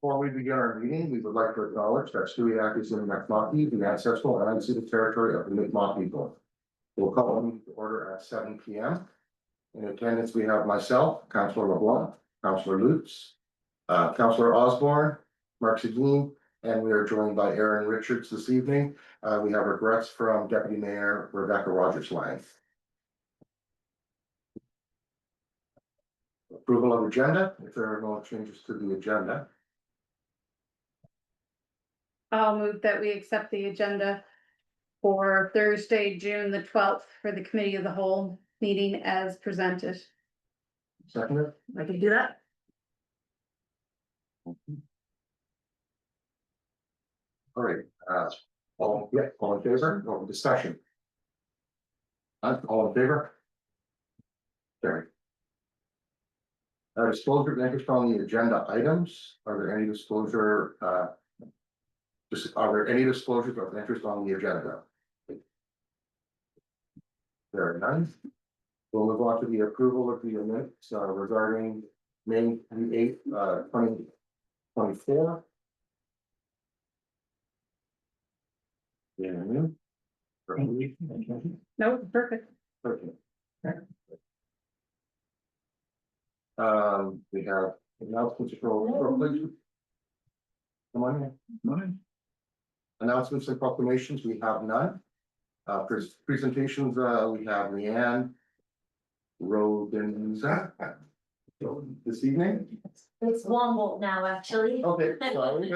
Before we begin our meeting, we would like to acknowledge that Stewiacke is in Mi'kmaq, the ancestral and unceded territory of the Mi'kmaq people. We'll call the meeting to order at 7 p.m. In attendance, we have myself, Councillor LeBlanc, Councillor Lutz, Councillor Osborne, Mark Seguin, and we are joined by Aaron Richards this evening. We have regrets from Deputy Mayor Rebecca Rogers-Lang. Approval of agenda, if there are no changes to the agenda. I'll move that we accept the agenda for Thursday, June the 12th for the Committee of the Whole meeting as presented. Second. I can do that. All right, all in favor, or discussion? All in favor? Carry. Disclosure of interest on the agenda items. Are there any disclosure, are there any disclosures of interest on the agenda? There are none. We'll move on to the approval of the minutes regarding May the 8th, 2024. Yeah. No, perfect. Okay. We have announcements for please. Come on in. Announcements and proclamations, we have none. Presentations, we have Leanne Rodenza this evening. It's Womble now, actually. Okay, sorry.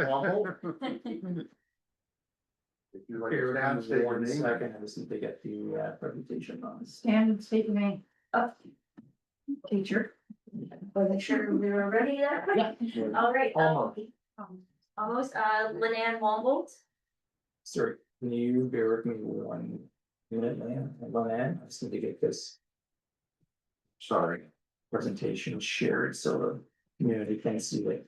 If you like to stand, state your name. Second, I just need to get the presentation on. Stand and state your name. Oh, Teacher. wasn't sure we were ready that quick. All right. Almost, Lynanne Womble. Sorry, can you bear with me 1 minute, Lynanne? I just need to get this Sorry. presentation shared so the community can see it.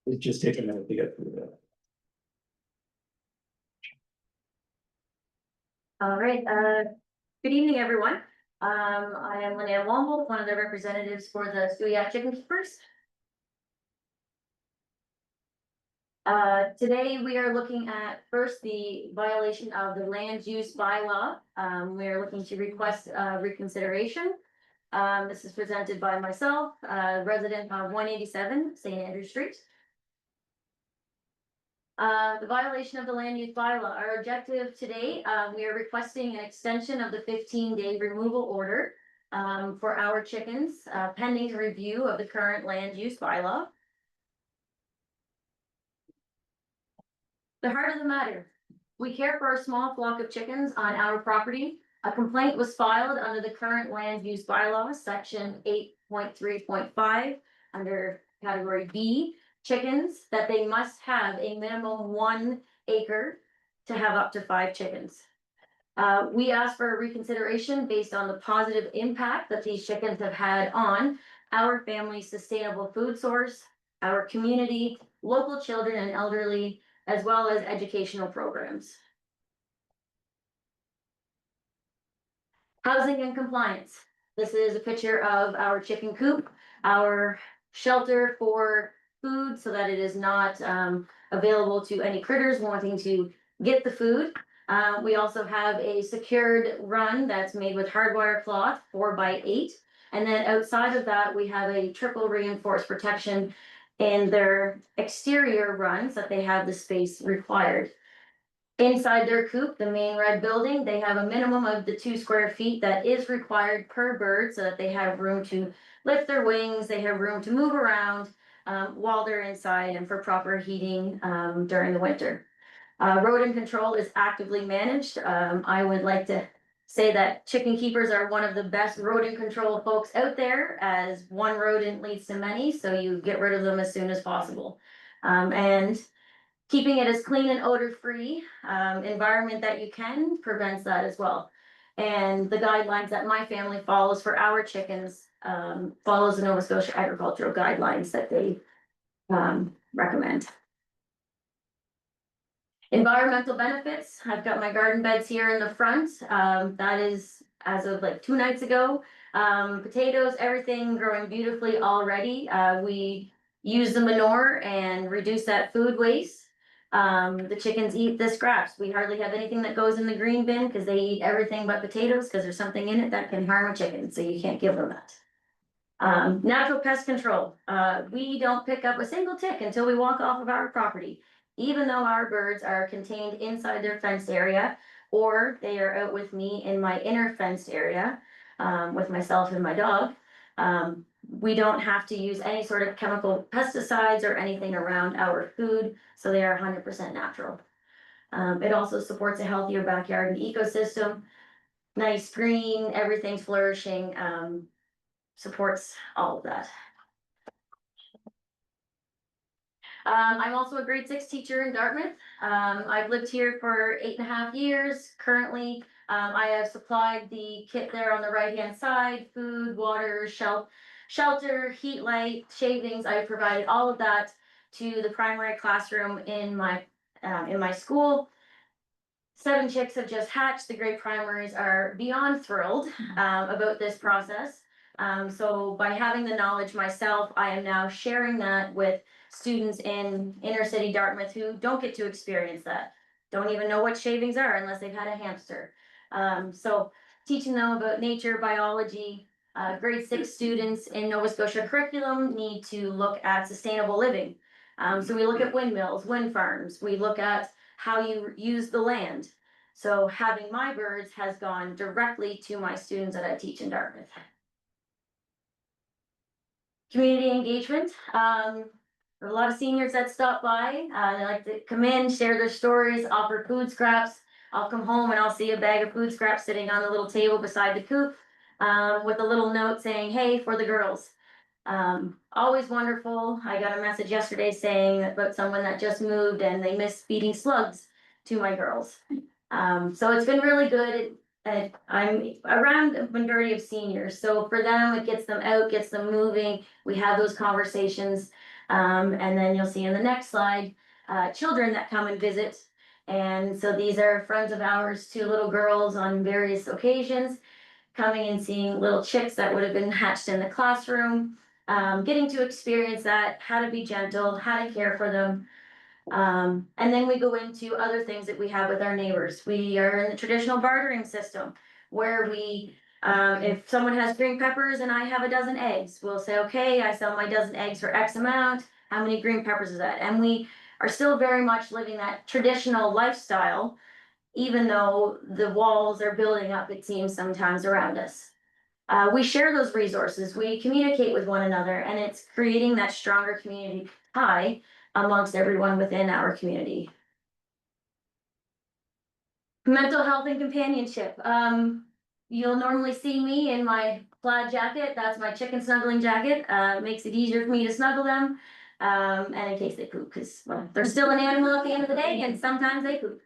It just takes a minute to get through that. All right, good evening, everyone. I am Lynanne Womble, one of the representatives for the Stewiacke Chicken Keepers. Today we are looking at first the violation of the land use bylaw. We are looking to request reconsideration. This is presented by myself, resident of 187 St. Andrew Street. The violation of the land use bylaw. Our objective today, we are requesting an extension of the 15-day removal order for our chickens, pending review of the current land use bylaw. The heart of the matter, we care for a small flock of chickens on our property. A complaint was filed under the current land use bylaw, section 8.3.5, under category B, chickens, that they must have a minimum 1 acre to have up to 5 chickens. We ask for a reconsideration based on the positive impact that these chickens have had on our family's sustainable food source, our community, local children and elderly, as well as educational programs. Housing and compliance. This is a picture of our chicken coop, our shelter for food so that it is not available to any critters wanting to get the food. We also have a secured run that's made with hardwire cloth 4x8. And then outside of that, we have a triple reinforced protection in their exterior runs that they have the space required. Inside their coop, the main red building, they have a minimum of the 2 square feet that is required per bird so that they have room to lift their wings, they have room to move around while they're inside and for proper heating during the winter. Rodent control is actively managed. I would like to say that chicken keepers are one of the best rodent control folks out there, as one rodent leads to many, so you get rid of them as soon as possible. And keeping it as clean and odor free environment that you can prevents that as well. And the guidelines that my family follows for our chickens follows the Nova Scotia agricultural guidelines that they recommend. Environmental benefits, I've got my garden beds here in the front, that is as of like 2 nights ago. Potatoes, everything growing beautifully already, we use the manure and reduce that food waste. The chickens eat the scraps, we hardly have anything that goes in the green bin, cause they eat everything but potatoes, cause there's something in it that can harm a chicken, so you can't give them that. Natural pest control, we don't pick up a single tick until we walk off of our property. Even though our birds are contained inside their fenced area, or they are out with me in my inner fenced area, with myself and my dog. We don't have to use any sort of chemical pesticides or anything around our food, so they are 100% natural. It also supports a healthier backyard and ecosystem. Nice green, everything's flourishing, supports all of that. I'm also a grade 6 teacher in Dartmouth. I've lived here for 8.5 years. Currently, I have supplied the kit there on the right-hand side, food, water, shelter, heat light, shavings. I provided all of that to the primary classroom in my school. 7 chicks have just hatched. The grade primaries are beyond thrilled about this process. So by having the knowledge myself, I am now sharing that with students in inner city Dartmouth who don't get to experience that, don't even know what shavings are unless they've had a hamster. So teaching them about nature, biology, grade 6 students in Nova Scotia curriculum need to look at sustainable living. So we look at windmills, wind farms, we look at how you use the land. So having my birds has gone directly to my students that I teach in Dartmouth. Community engagement, there are a lot of seniors that stop by, they like to come in, share their stories, offer food scraps. I'll come home and I'll see a bag of food scraps sitting on the little table beside the coop, with a little note saying, hey, for the girls. Always wonderful. I got a message yesterday saying about someone that just moved and they miss feeding slugs to my girls. So it's been really good. I'm around a majority of seniors, so for them, it gets them out, gets them moving. We have those conversations. And then you'll see in the next slide, children that come and visit. And so these are friends of ours, 2 little girls on various occasions, coming and seeing little chicks that would have been hatched in the classroom, getting to experience that, how to be gentle, how to care for them. And then we go into other things that we have with our neighbors. We are in the traditional bartering system where we, if someone has green peppers and I have a dozen eggs, we'll say, okay, I sell my dozen eggs for X amount. How many green peppers is that? And we are still very much living that traditional lifestyle, even though the walls are building up, it seems sometimes around us. We share those resources, we communicate with one another, and it's creating that stronger community tie amongst everyone within our community. Mental health and companionship. You'll normally see me in my plaid jacket. That's my chicken snuggling jacket. Makes it easier for me to snuggle them. And in case they poop, because well, they're still an animal at the end of the day, and sometimes they poop.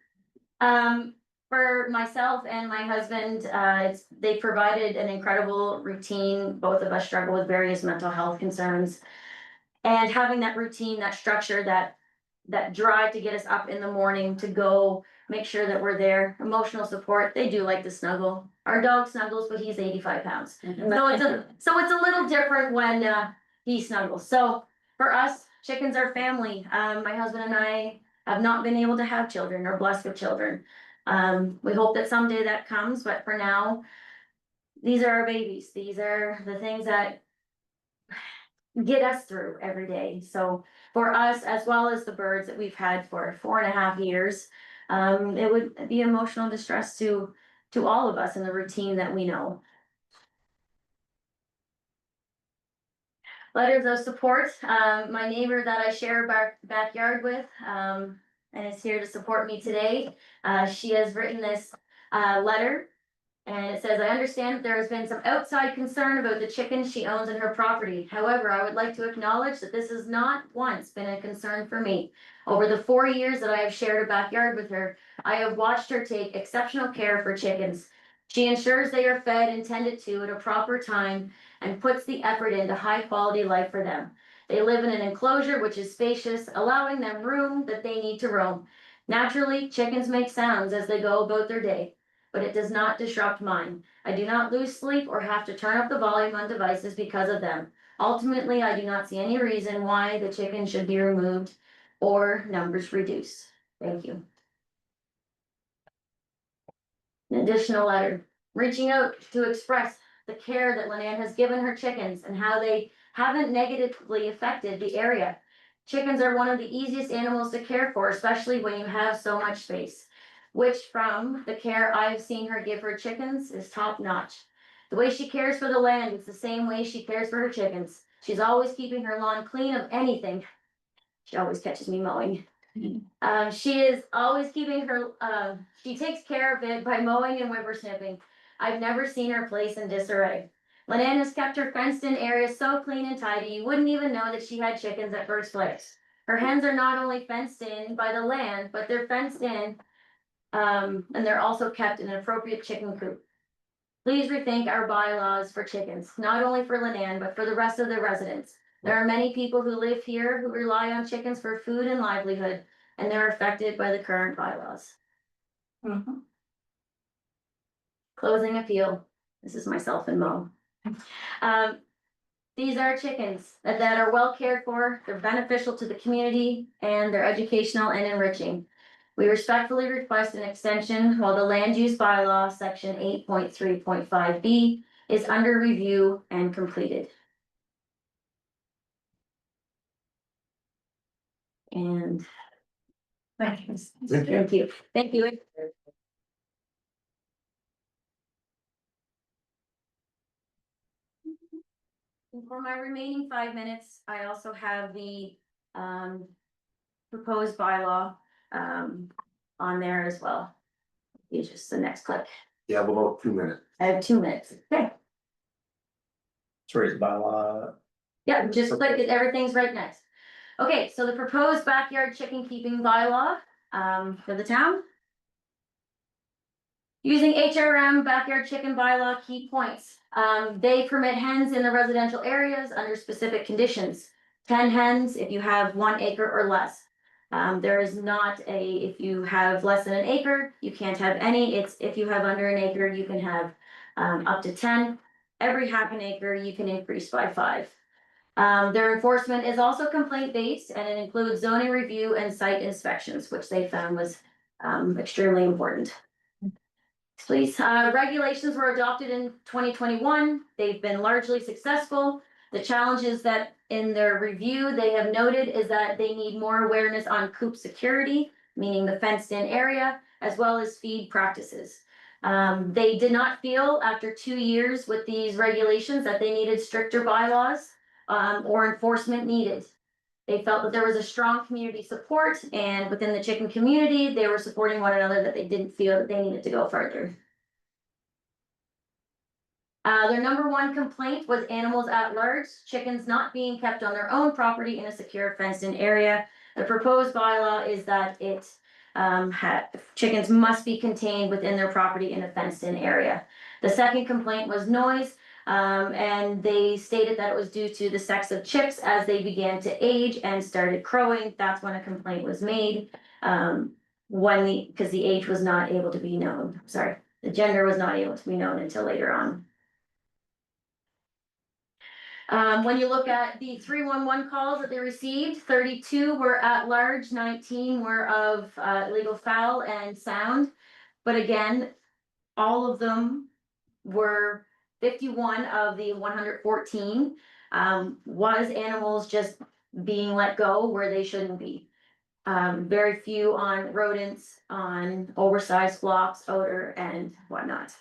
For myself and my husband, they provided an incredible routine. Both of us struggle with various mental health concerns. And having that routine, that structure, that drive to get us up in the morning to go make sure that we're there, emotional support, they do like to snuggle. Our dog snuggles, but he's 85 pounds. So it's a little different when he snuggles. So for us, chickens are family. My husband and I have not been able to have children or blessed with children. We hope that someday that comes, but for now, these are our babies. These are the things that get us through every day. So for us, as well as the birds that we've had for 4.5 years, it would be emotional distress to all of us in the routine that we know. Letters of support, my neighbor that I share a backyard with, and is here to support me today. She has written this letter. And it says, I understand that there has been some outside concern about the chickens she owns in her property. However, I would like to acknowledge that this has not once been a concern for me. Over the 4 years that I have shared a backyard with her, I have watched her take exceptional care for chickens. She ensures they are fed and tended to at a proper time and puts the effort into high quality life for them. They live in an enclosure which is spacious, allowing them room that they need to roam. Naturally, chickens make sounds as they go about their day, but it does not disrupt mine. I do not lose sleep or have to turn up the volume on devices because of them. Ultimately, I do not see any reason why the chicken should be removed or numbers reduced. Thank you. An additional letter, reaching out to express the care that Lynanne has given her chickens and how they haven't negatively affected the area. Chickens are one of the easiest animals to care for, especially when you have so much space, which from the care I've seen her give her chickens is top notch. The way she cares for the land is the same way she cares for her chickens. She's always keeping her lawn clean of anything. She always catches me mowing. She is always keeping her, she takes care of it by mowing and whippersnipping. I've never seen her place in disarray. Lynanne has kept her fenced-in area so clean and tidy, you wouldn't even know that she had chickens at first place. Her hens are not only fenced in by the land, but they're fenced in, and they're also kept in an appropriate chicken coop. Please rethink our bylaws for chickens, not only for Lynanne, but for the rest of the residents. There are many people who live here who rely on chickens for food and livelihood, and they're affected by the current bylaws. Closing appeal. This is myself and Mo. These are chickens that are well cared for, they're beneficial to the community, and they're educational and enriching. We respectfully request an extension while the land use bylaw, section 8.3.5B, is under review and completed. And Thank you. thank you. Thank you. And for my remaining 5 minutes, I also have the proposed bylaw on there as well. It's just the next click. Yeah, below 2 minutes. I have 2 minutes. Okay. Sorry, bylaw. Yeah, just click it, everything's right next. Okay, so the proposed backyard chicken keeping bylaw for the town. Using HRM backyard chicken bylaw key points. They permit hens in the residential areas under specific conditions. 10 hens if you have 1 acre or less. There is not if you have less than an acre, you can't have any. It's if you have under an acre, you can have up to 10. Every half an acre, you can increase by 5. Their enforcement is also complaint based and it includes zoning review and site inspections, which they found was extremely important. Please, regulations were adopted in 2021. They've been largely successful. The challenges that in their review they have noted is that they need more awareness on coop security, meaning the fenced in area, as well as feed practices. They did not feel after 2 years with these regulations that they needed stricter bylaws or enforcement needed. They felt that there was a strong community support and within the chicken community, they were supporting one another, that they didn't feel that they needed to go further. Their number 1 complaint was animals at large, chickens not being kept on their own property in a secure fenced in area. The proposed bylaw is that chickens must be contained within their property in a fenced in area. The second complaint was noise. And they stated that it was due to the sex of chicks as they began to age and started crowing. That's when a complaint was made. Because the age was not able to be known. Sorry, the gender was not able to be known until later on. When you look at the 311 calls that they received, 32 were at large, 19 were of illegal fowl and sound. But again, all of them were 51 of the 114 was animals just being let go where they shouldn't be. Very few on rodents, on oversized flocks, odor, and whatnot.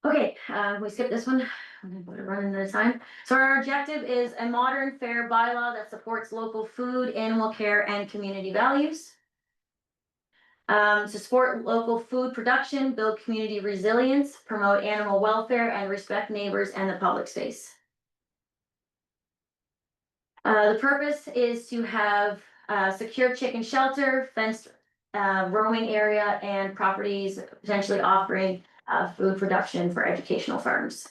Okay, we skipped this one. We're running out of time. So our objective is a modern, fair bylaw that supports local food, animal care, and community values. To support local food production, build community resilience, promote animal welfare, and respect neighbors and the public space. The purpose is to have secure chicken shelter, fenced roaming area, and properties potentially offering food production for educational farms.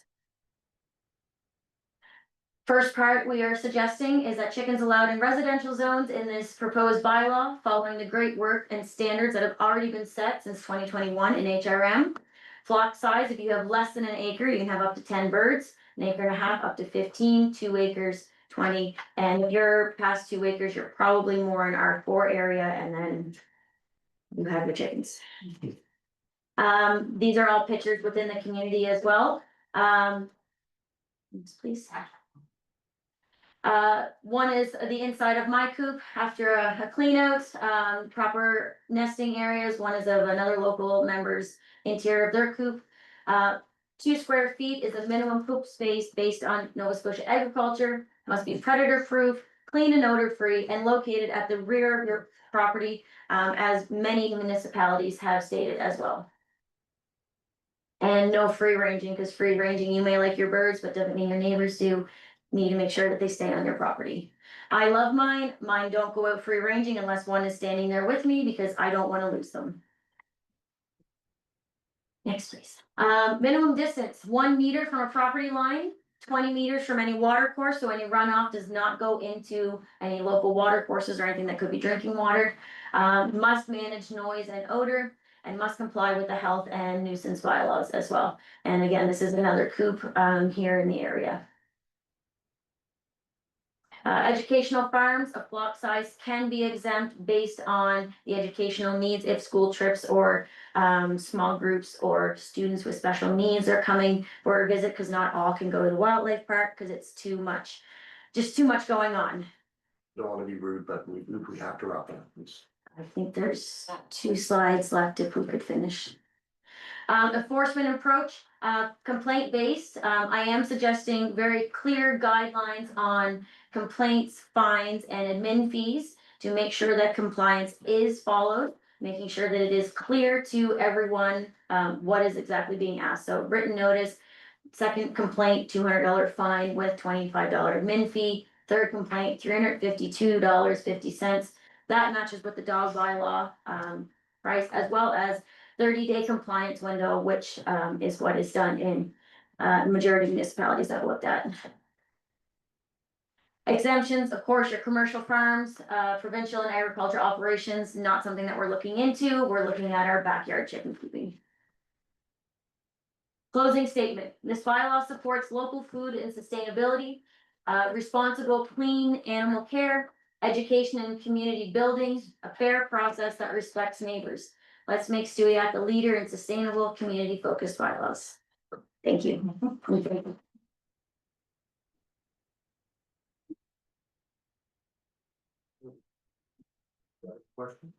First part we are suggesting is that chickens allowed in residential zones in this proposed bylaw, following the great work and standards that have already been set since 2021 in HRM. Flock size, if you have less than an acre, you can have up to 10 birds, an acre and a half up to 15, 2 acres, 20. And if you're past 2 acres, you're probably more in R4 area, and then you have your chickens. These are all pictures within the community as well. Please. One is the inside of my coop after a clean out, proper nesting areas. One is of another local member's interior of their coop. 2 square feet is a minimum coop space based on Nova Scotia agriculture, must be predator proof, clean and odor free, and located at the rear of your property, as many municipalities have stated as well. And no free ranging, because free ranging, you may like your birds, but doesn't mean your neighbors do. Need to make sure that they stay on your property. I love mine. Mine don't go out free ranging unless one is standing there with me, because I don't want to lose them. Next, please. Minimum distance, 1 meter from a property line, 20 meters from any water course, so any runoff does not go into any local water courses or anything that could be drinking water. Must manage noise and odor, and must comply with the health and nuisance bylaws as well. And again, this is another coop here in the area. Educational farms, a flock size can be exempt based on the educational needs if school trips or small groups or students with special needs are coming for a visit, because not all can go to the wildlife park because it's too much, just too much going on. Don't want to be rude, but we have to wrap up. I think there's 2 slides left if we could finish. Enforcement approach, complaint based. I am suggesting very clear guidelines on complaints, fines, and admin fees to make sure that compliance is followed, making sure that it is clear to everyone what is exactly being asked. So written notice, second complaint, $200 fine with $25 admin fee, third complaint, $352.50. That matches with the dog bylaw price, as well as 30-day compliance window, which is what is done in majority of municipalities I've looked at. Exemptions, of course, your commercial farms, provincial and agriculture operations, not something that we're looking into. We're looking at our backyard chicken cooping. Closing statement. This bylaw supports local food and sustainability, responsible, clean animal care, education and community building, a fair process that respects neighbors. Let's make Stewiacke a leader in sustainable, community-focused bylaws. Thank you. Question?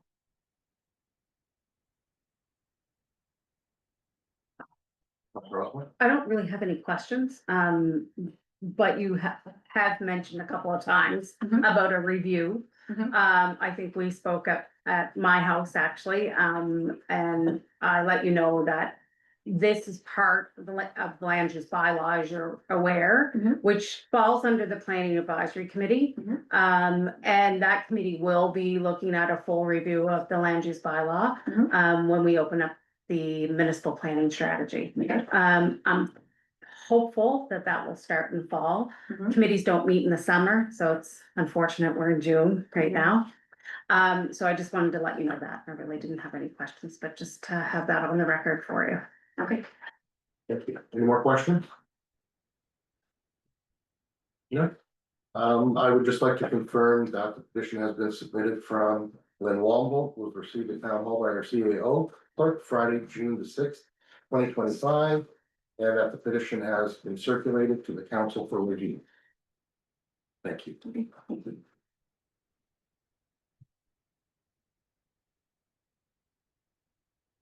I don't really have any questions, but you have mentioned a couple of times about a review. I think we spoke at my house actually, and I let you know that this is part of the land use bylaw, as you're aware, which falls under the planning advisory committee. And that committee will be looking at a full review of the land use bylaw when we open up the municipal planning strategy. I'm hopeful that that will start in fall. Committees don't meet in the summer, so it's unfortunate we're in June right now. So I just wanted to let you know that. I really didn't have any questions, but just to have that on the record for you. Okay. Thank you. Any more questions? No. I would just like to confirm that the petition has been submitted from Lynn Womble, was received at town hall by our CAO clerk Friday, June the 6th, 2025, and that the petition has been circulated to the council for review. Thank you.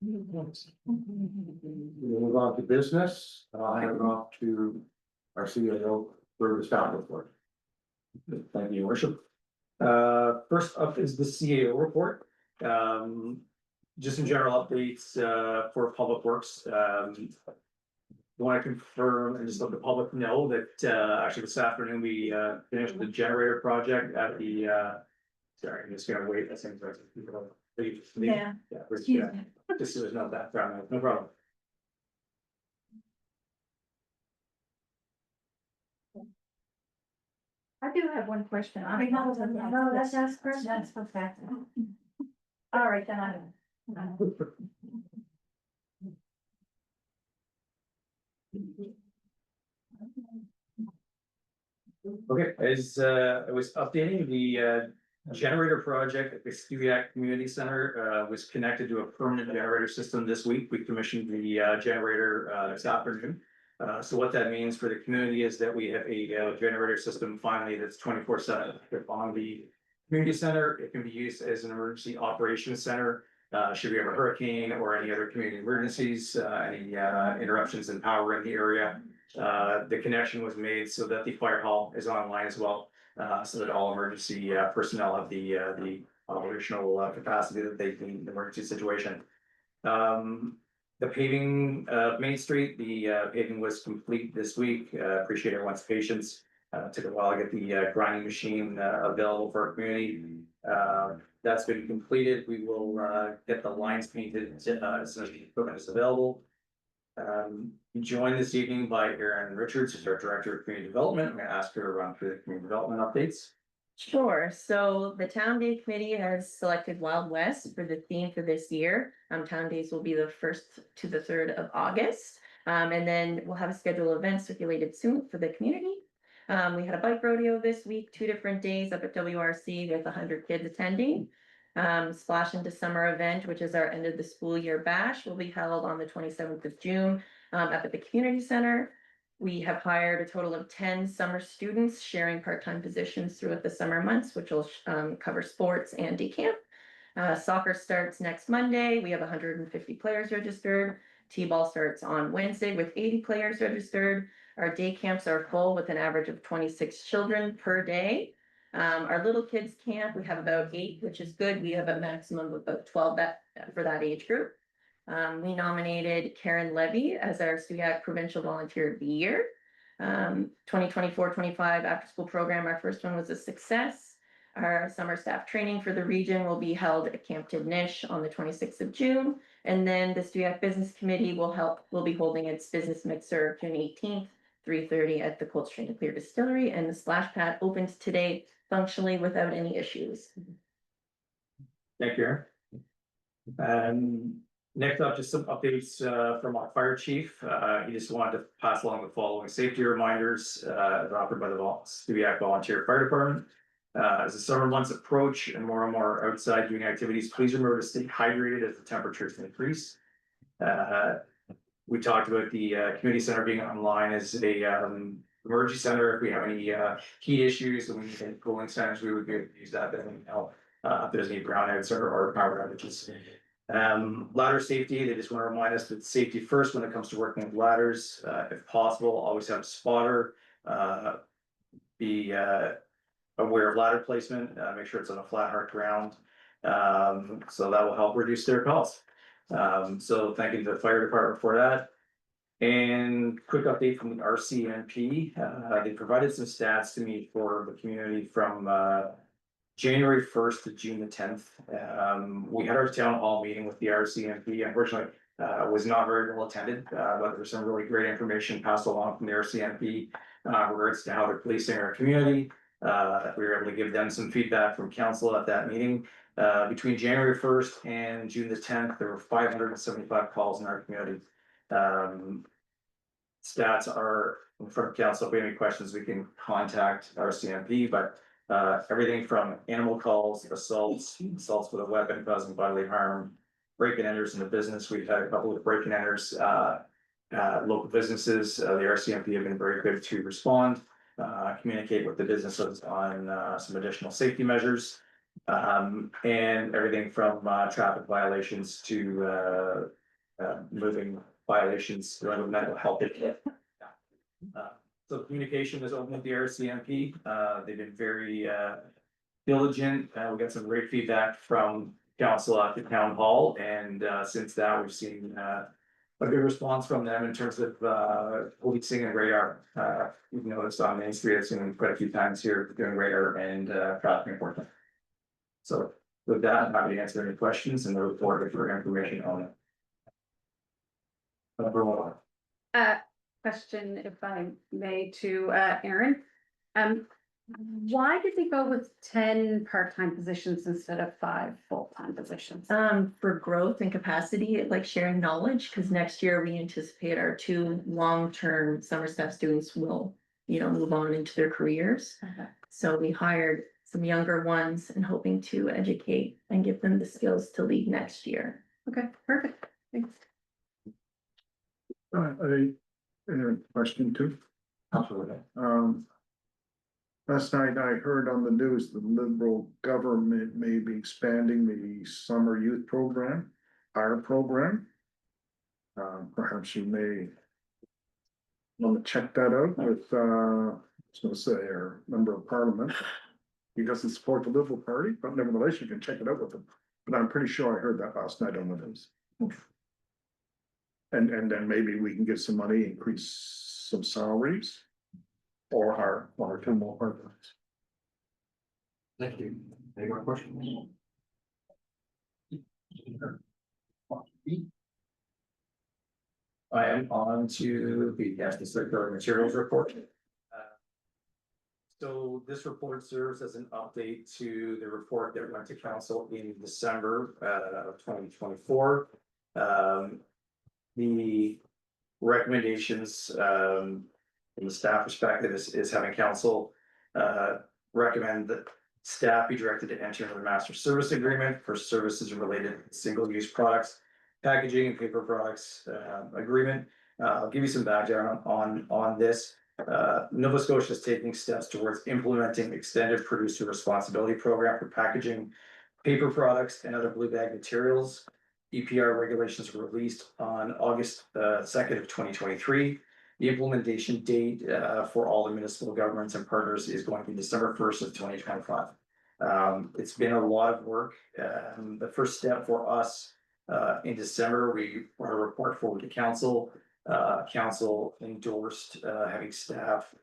We'll move on to business. I'll hand it off to our CAO for the staff report. Thank you, your worship. First up is the CAO report. Just some general updates for Public Works. Want to confirm and just let the public know that actually this afternoon we finished the generator project at the sorry, I'm just gonna wait. I think Yeah. Just so there's no background, no problem. do have one question. No, that's asked first. That's okay. All right, then I. Okay, as I was updating the generator project at the Stewiacke Community Center was connected to a permanent generator system this week. We commissioned the generator this afternoon. So what that means for the community is that we have a generator system finally that's 24/7 on the community center. It can be used as an emergency operations center. Should we have a hurricane or any other community emergencies, any interruptions in power in the area. The connection was made so that the fire hall is online as well, so that all emergency personnel have the operational capacity that they need in an emergency situation. The paving of Main Street, the paving was complete this week. Appreciate everyone's patience. Took a while to get the grinding machine available for our community. That's been completed. We will get the lines painted as soon as the equipment is available. Joined this evening by Erin Richards, who's our Director of Community Development. I'm going to ask her to run through the community development updates. Sure. So the Town Day Committee has selected Wild West for the theme for this year. Town Days will be the 1st to the 3rd of August. And then we'll have a schedule of events circulated soon for the community. We had a bike rodeo this week, 2 different days up at WRC with 100 kids attending. Splash into Summer event, which is our end of the school year bash, will be held on the 27th of June up at the community center. We have hired a total of 10 summer students sharing part-time positions throughout the summer months, which will cover sports and day camp. Soccer starts next Monday. We have 150 players registered. T-ball starts on Wednesday with 80 players registered. Our day camps are full with an average of 26 children per day. Our little kids camp, we have about 8, which is good. We have a maximum of about 12 for that age group. We nominated Karen Levy as our Stewiacke Provincial Volunteer of the Year. 2024-25 after school program, our first one was a success. Our summer staff training for the region will be held at Camp Tidnish on the 26th of June. And then the Stewiacke Business Committee will be holding its business mixer June 18th, 3:30 at the Coldstream and Clear Distillery. And the splash pad opened today functionally without any issues. Thank you, Erin. Next up, just some updates from our fire chief. He just wanted to pass along the following safety reminders offered by the Stewiacke Volunteer Fire Department. As the summer months approach and more outside doing activities, please remember to stay hydrated as the temperatures increase. We talked about the community center being online as a emergency center. If we have any heat issues and we need any cooling centers, we would be able to use that. Then if there's any brownouts or power outages. Ladder safety, they just want to remind us that safety first when it comes to working with ladders. If possible, always have a spotter. Be aware of ladder placement, make sure it's on a flat hard ground. So that will help reduce their costs. So thank you to the fire department for that. And quick update from the RCMP. They provided some stats to me for the community from January 1st to June the 10th. We had our town hall meeting with the RCMP. Unfortunately, was not very well attended, but there was some really great information passed along from the RCMP in regards to how they're policing our community. We were able to give them some feedback from council at that meeting. Between January 1st and June the 10th, there were 575 calls in our community. Stats are in front of council. If we have any questions, we can contact our CMP, but everything from animal calls, assaults with a weapon causing bodily harm, break-in enters in the business. We've had a couple of break-in enters, local businesses. The RCMP have been very good to respond, communicate with the businesses on some additional safety measures, and everything from traffic violations to moving violations, mental health. So communication is open with the RCMP. They've been very diligent. We got some great feedback from council at the town hall, and since that we've seen a good response from them in terms of policing and radar. We've noticed on Main Street, I've seen them quite a few times here doing radar and traffic enforcement. So with that, I'm happy to answer any questions and look forward for information on it. Question, if I may, to Erin. Why did we go with 10 part-time positions instead of 5 full-time positions? For growth and capacity, like sharing knowledge, because next year we anticipate our 2 long-term summer staff students will, move on into their careers. Okay. So we hired some younger ones and hoping to educate and give them the skills to lead next year. Okay, perfect, thanks. A question too. Absolutely. Last night I heard on the news the Liberal government may be expanding the summer youth program, our program. Perhaps you may want to check that out with, I was gonna say, our member of parliament. He doesn't support the Liberal Party, but nevertheless, you can check it out with him. But I'm pretty sure I heard that last night on the news. And then maybe we can get some money, increase some salaries. Or hire 1 or 2 more part-timers. Thank you. Any more questions? I am on to the circular materials report. So this report serves as an update to the report that went to council in December of 2024. The recommendations from the staff perspective is having council recommend that staff be directed to enter into the master service agreement for services related to single-use products, packaging and paper products agreement. I'll give you some background on this. Nova Scotia is taking steps towards implementing extended producer responsibility program for packaging, paper products and other blue bag materials. EPR regulations were released on August 2nd of 2023. The implementation date for all the municipal governments and partners is going to be December 1st of 2025. It's been a lot of work. The first step for us in December, we brought a report forward to council. Council endorsed having staff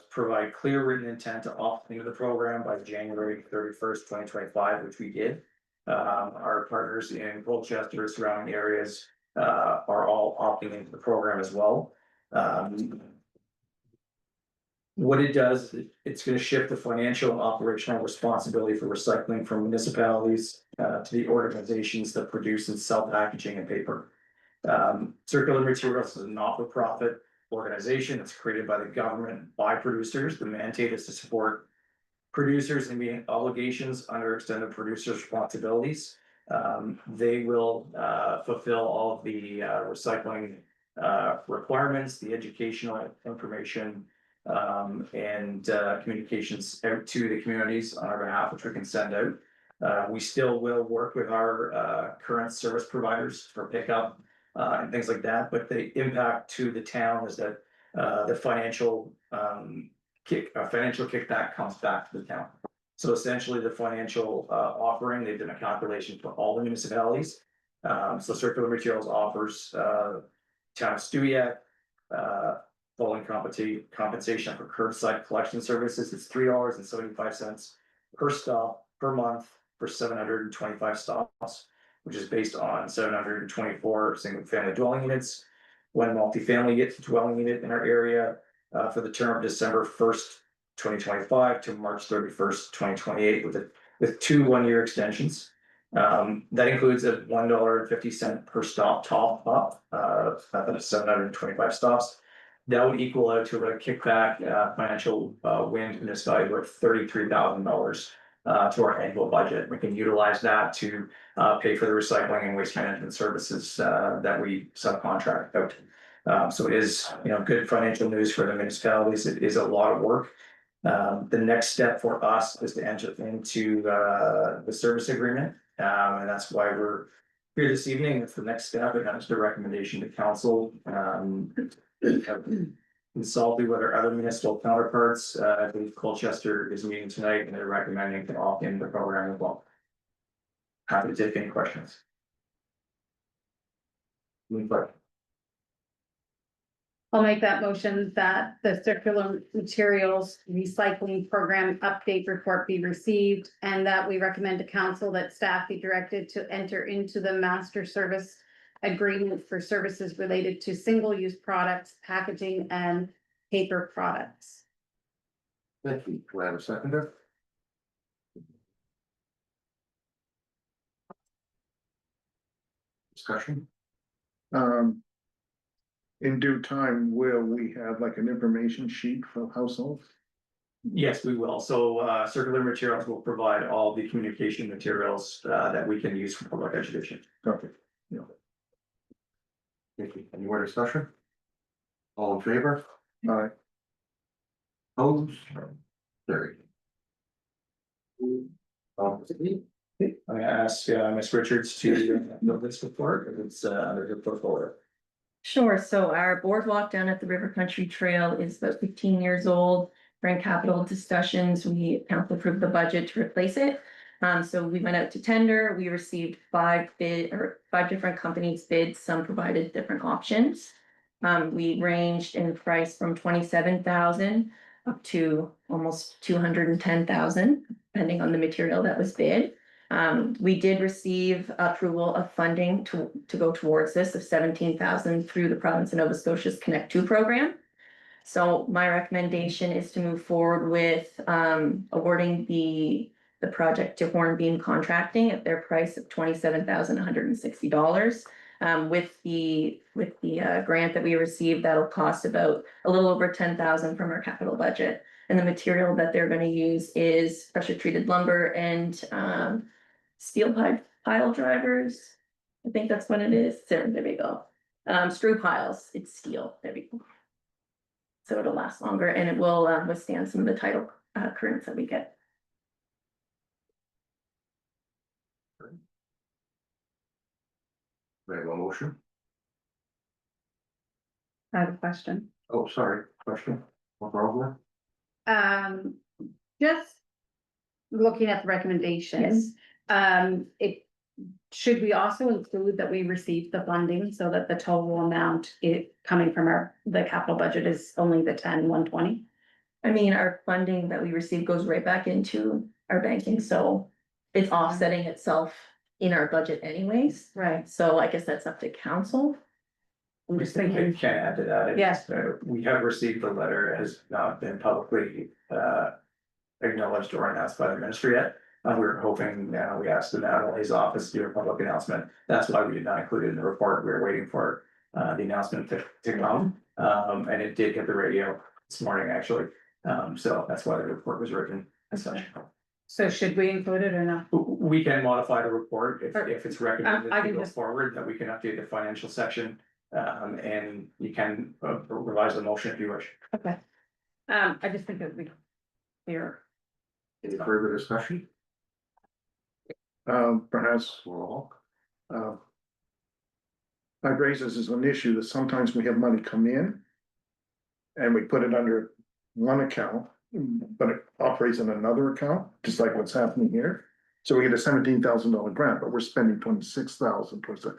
provide clear written intent to opt into the program by January 31st, 2025, which we did. Our partners in Colchester, surrounding areas, are all opting into the program as well. What it does, it's going to shift the financial and operational responsibility for recycling from municipalities to the organizations that produce and sell packaging and paper. Circular Materials is a not-for-profit organization. It's created by the government, by producers. The mandate is to support producers and meeting obligations under extended producer responsibilities. They will fulfill all of the recycling requirements, the educational information, and communications out to the communities on our behalf, which we can send out. We still will work with our current service providers for pickup and things like that, but the impact to the town is that the financial kickback comes back to the town. So essentially the financial offering, they've done a calculation for all the municipalities. So Circular Materials offers town of Stewiacke following compensation for curbside collection services. It's $3.75 per stop per month for 725 stops, which is based on 724 single family dwelling units, 1 multifamily dwelling unit in our area for the term of December 1st, 2025 to March 31st, 2028 with 2 1-year extensions. That includes a $1.50 per stop top up at 725 stops. That would equal out to a kickback financial win in this value of $33,000 to our annual budget. We can utilize that to pay for the recycling and waste management services that we subcontract out. So it is, good financial news for the municipalities. It is a lot of work. The next step for us is to enter into the service agreement, and that's why we're here this evening. It's the next step, and that's the recommendation to council. Have consulted with our other municipal counterparts. I believe Colchester is meeting tonight, and they're recommending to opt in the program as well. Happy to take any questions. I'll make that motion that the circular materials recycling program update report be received, and that we recommend to council that staff be directed to enter into the master service agreement for services related to single-use products, packaging and paper products. Thank you. Do I have a seconder? Discussion? Um. In due time, will we have like an information sheet for households? Yes, we will. So circular materials will provide all the communication materials that we can use for public education. Okay. Thank you. Any more discussion? All in favor? Aye. Opposed? Carried. I'm gonna ask Ms. Richards to build this report, if it's under her portfolio. Sure, so our boardwalk down at the River Country Trail is about 15 years old. During capital discussions, we council approved the budget to replace it. So we went out to tender, we received 5 different companies bids, some provided different options. We ranged in price from 27,000 up to almost 210,000, depending on the material that was bid. We did receive approval of funding to go towards this of 17,000 through the province of Nova Scotia's Connect 2 program. So my recommendation is to move forward with awarding the project to Hornbeam Contracting at their price of $27,160. With the grant that we received, that'll cost about a little over 10,000 from our capital budget. And the material that they're going to use is pressure treated lumber and steel pile drivers. I think that's what it is. There we go. Screw piles, it's steel. There we go. So it'll last longer and it will withstand some of the tidal currents that we get. We have a motion. I have a question. Oh, sorry, question. What problem? Just looking at the recommendations, it, should we also include that we received the funding so that the total amount coming from the capital budget is only the 10,120? I mean, our funding that we receive goes right back into our banking, so it's offsetting itself in our budget anyways. Right. So I guess that's up to council. I'm just thinking, Can add to that. Yes. We have received the letter, it has not been publicly acknowledged or announced by the ministry yet. We're hoping, we asked the Natalie's office to do a public announcement. That's why we did not include it in the report. We were waiting for the announcement to come. And it did hit the radio this morning, actually. So that's why the report was written as such. So should we include it or not? We can modify the report Or- if it's recommended I to can go just- forward, that we can update the financial section. And you can revise the motion if you wish. Okay. I just think it would be clear. Any further discussion? Perhaps, Roll. I've raised this as an issue that sometimes we have money come in. And we put it under one account, but it operates in another account, just like what's happening here. So we get a $17,000 grant, but we're spending 26,000 towards it.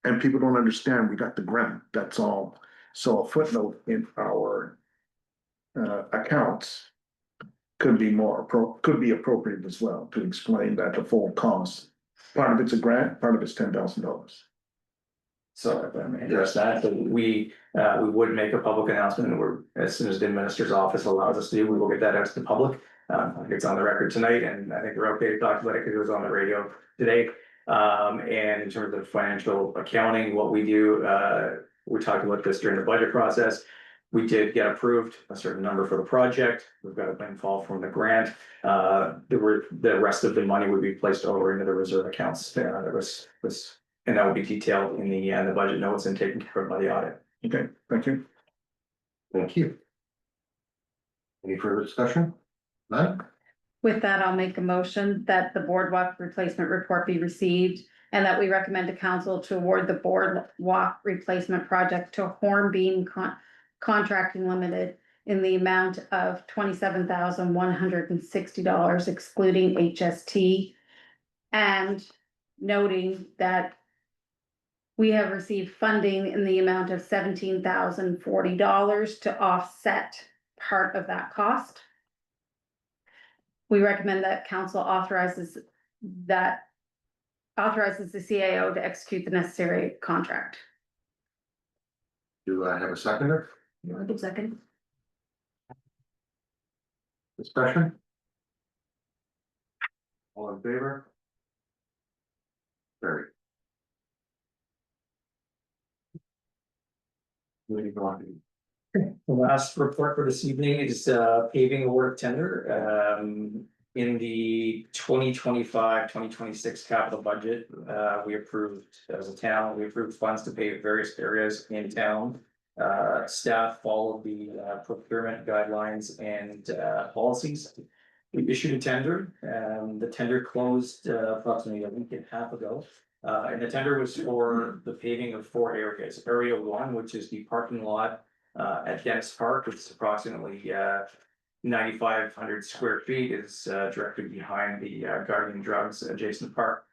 And people don't understand, we got the grant, that's all. So a footnote in our accounts could be could be appropriate as well to explain that the full cost. Part of it's a grant, part of it's $10,000. So if I may address that, so we would make a public announcement, and as soon as the minister's office allows us to do, we will get that out to the public. I think it's on the record tonight, and I think we're okay to talk about it because it was on the radio today. And in terms of financial accounting, what we do, we talked about this during the budget process. We did get approved a certain number for the project. We've got a windfall from the grant. The rest of the money would be placed over into the reserve accounts. And that will be detailed in the budget notes and taken care of by the audit. Okay, thank you. Thank you. Any further discussion? None? With that, I'll make a motion that the boardwalk replacement report be received and that we recommend to council to award the boardwalk replacement project to Hornbeam Contracting Limited in the amount of $27,160 excluding HST. And noting that we have received funding in the amount of $17,040 to offset part of that cost. We recommend that council authorizes the CAO to execute the necessary contract. Do I have a seconder? You want to give a second? Discussion? All in favor? Carried. Moving on. The last report for this evening is paving award of tender. In the 2025-2026 capital budget, we approved, as a town, we approved funds to pave various areas in town. Staff followed the procurement guidelines and policies. We issued a tender, the tender closed approximately a week and a half ago. And the tender was for the paving of 4 areas. Area 1, which is the parking lot at Dennis Park, which is approximately 9,500 square feet, is directly behind the Guardian Drugs adjacent park.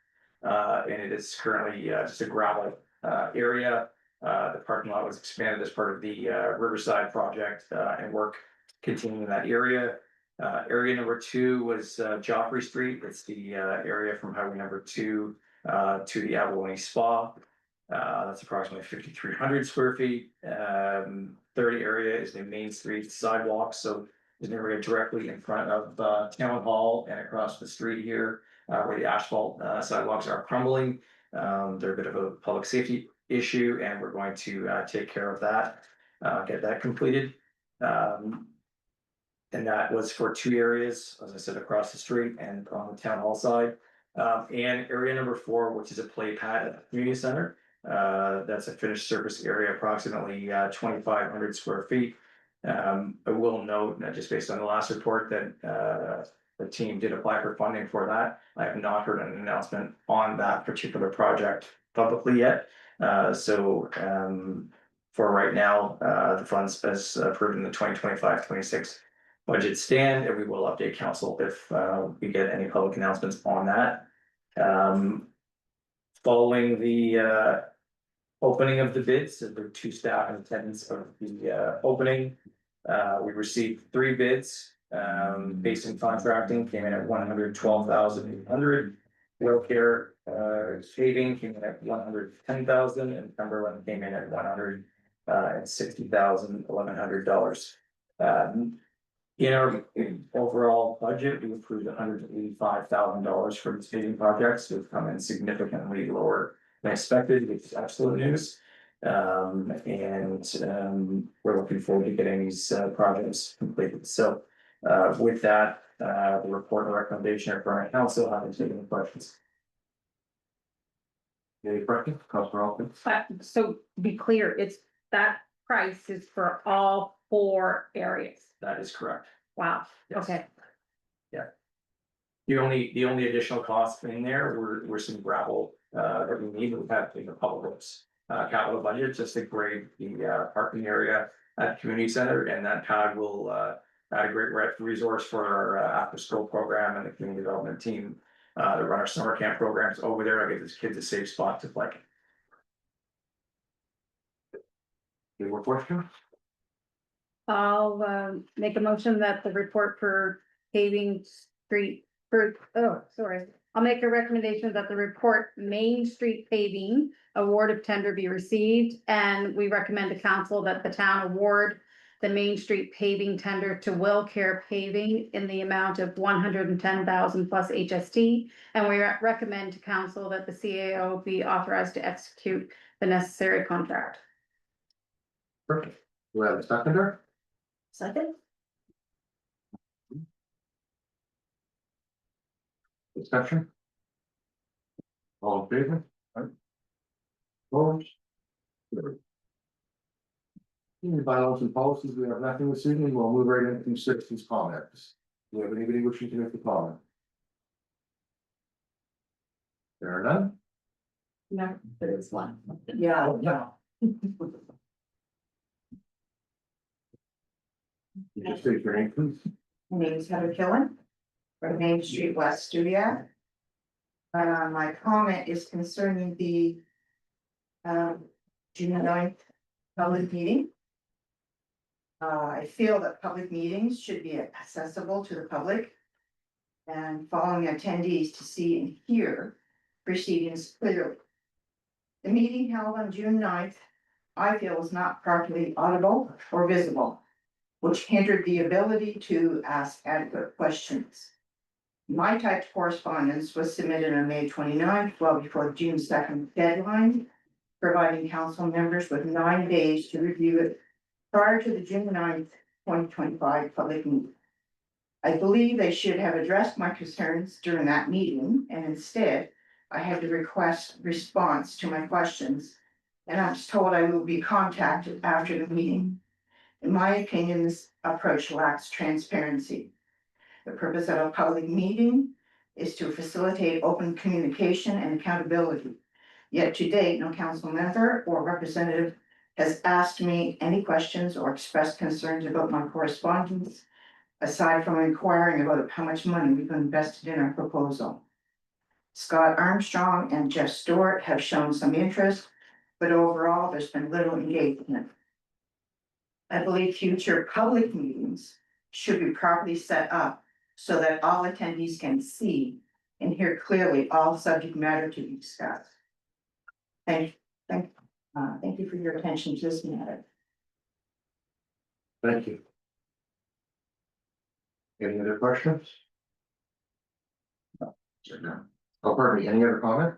And it is currently just a gravel area. The parking lot was expanded as part of the Riverside project and work continuing in that area. Area number 2 was Joffrey Street. It's the area from highway number 2 to the Avalone Spa. That's approximately 5,300 square feet. Third area is the Main Street sidewalk, so there's an area directly in front of Town Hall and across the street here, where the asphalt sidewalks are crumbling. They're a bit of a public safety issue, and we're going to take care of that, get that completed. And that was for 2 areas, as I said, across the street and on the Town Hall side. And area number 4, which is a play pad at the community center. That's a finished surface area, approximately 2,500 square feet. I will note, just based on the last report, that the team did apply for funding for that. I have not heard an announcement on that particular project publicly yet. So for right now, the funds as approved in the 2025-26 budget stand, and we will update council if we get any public announcements on that. Following the opening of the bids, there were 2 staff in attendance of the opening. We received 3 bids. Basin contracting came in at 112,800. Well care paving came in at 110,000, and Cumberland came in at $160,1100. In our overall budget, we approved $185,000 for these paving projects. We've come in significantly lower than expected, which is absolute news. We're looking forward to getting these projects completed. So with that, the report and recommendation are for our council. Haven't taken any questions. Any questions? Councilor Alton? So to be clear, it's that price is for all 4 areas. That is correct. Wow, Yes. okay. The only additional costs in there were some gravel that we need. We have in the public works capital budget just to grade the parking area at the community center, and that pad will add a great resource for our after school program and the community development team to run our summer camp programs over there. I give these kids a safe spot to play. Any more questions? I'll make a motion that the report for paving street I'll make a recommendation that the report Main Street paving award of tender be received, and we recommend to council that the town award the Main Street paving tender to Will Care Paving in the amount of 110,000 plus HST, and we recommend to council that the CAO be authorized to execute the necessary contract. Perfect. Do we have a seconder? Second? Discussion? All in favor? Opposed? Carried. In bylaws and policies, we have nothing this evening. We'll move right into citizens' comments. Do we have anybody wishing to make a comment? There are none? No, there is one. Yeah, no. You just state your name, please. My name is Heather Killen from Main Street West Studio. My comment is concerning the June 9th public meeting. I feel that public meetings should be accessible to the public and following attendees to see and hear proceedings clearly. The meeting held on June 9th, I feel, was not properly audible or visible. which hindered the ability to ask adequate questions. My typed correspondence was submitted on May 29th, well before the June 2nd deadline, providing council members with 9 days to review it prior to the June 9th, 2025 public meeting. I believe they should have addressed my concerns during that meeting, and instead, I had to request response to my questions, and I was told I will be contacted after the meeting. In my opinion, this approach lacks transparency. The purpose of a public meeting is to facilitate open communication and accountability. Yet to date, no council member or representative has asked me any questions or expressed concerns about my correspondence, aside from inquiring about how much money we've invested in our proposal. Scott Armstrong and Jeff Stewart have shown some interest, but overall, there's been little engagement. I believe future public meetings should be properly set up so that all attendees can see and hear clearly all subject matter to be discussed. Thank you for your attention to this matter. Thank you. Any other questions? No. Oh, pardon me, any other comment?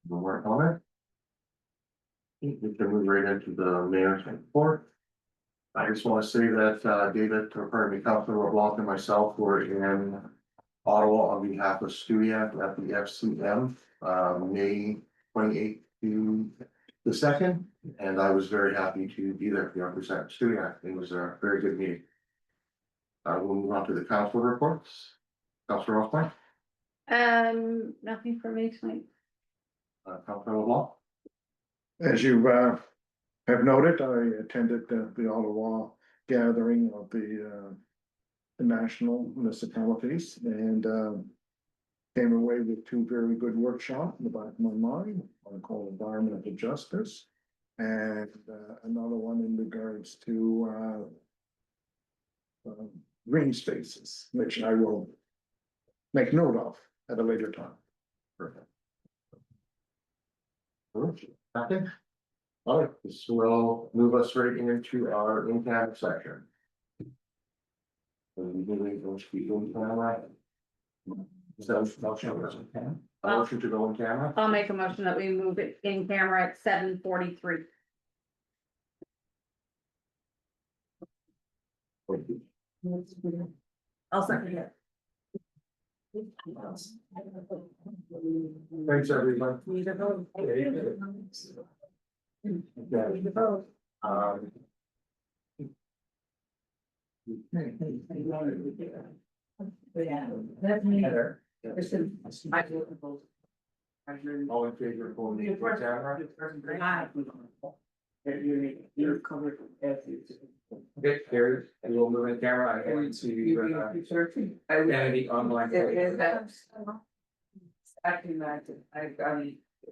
No more comment? We can move right into the mayor's report. I just want to say that David, or pardon me, Councilor LeBlanc and myself were in Ottawa on behalf of Studia at the FCM, May 28th to the 2nd, and I was very happy to be there to represent Studia. It was a very good meeting. We'll move on to the council reports. Councilor Rothman, Nothing for me tonight. Councilor LeBlanc. As you have noted, I attended the Ottawa gathering of the national municipalities and came away with 2 very good workshops in the back of my mind, one called environmental justice and another one in regards to green spaces, which I will make note of at a later time. Perfect. Nothing? All right, this will move us right into our in-camera section. And we really don't speak in camera. Is that a motion? A motion to go in camera? I'll make a motion that we move it in camera at 7:43. I'll second it. Thanks, everyone. Need a vote. All in favor of going into camera? Okay, carried, and we'll move in camera, I'm going to identity online. Acting that,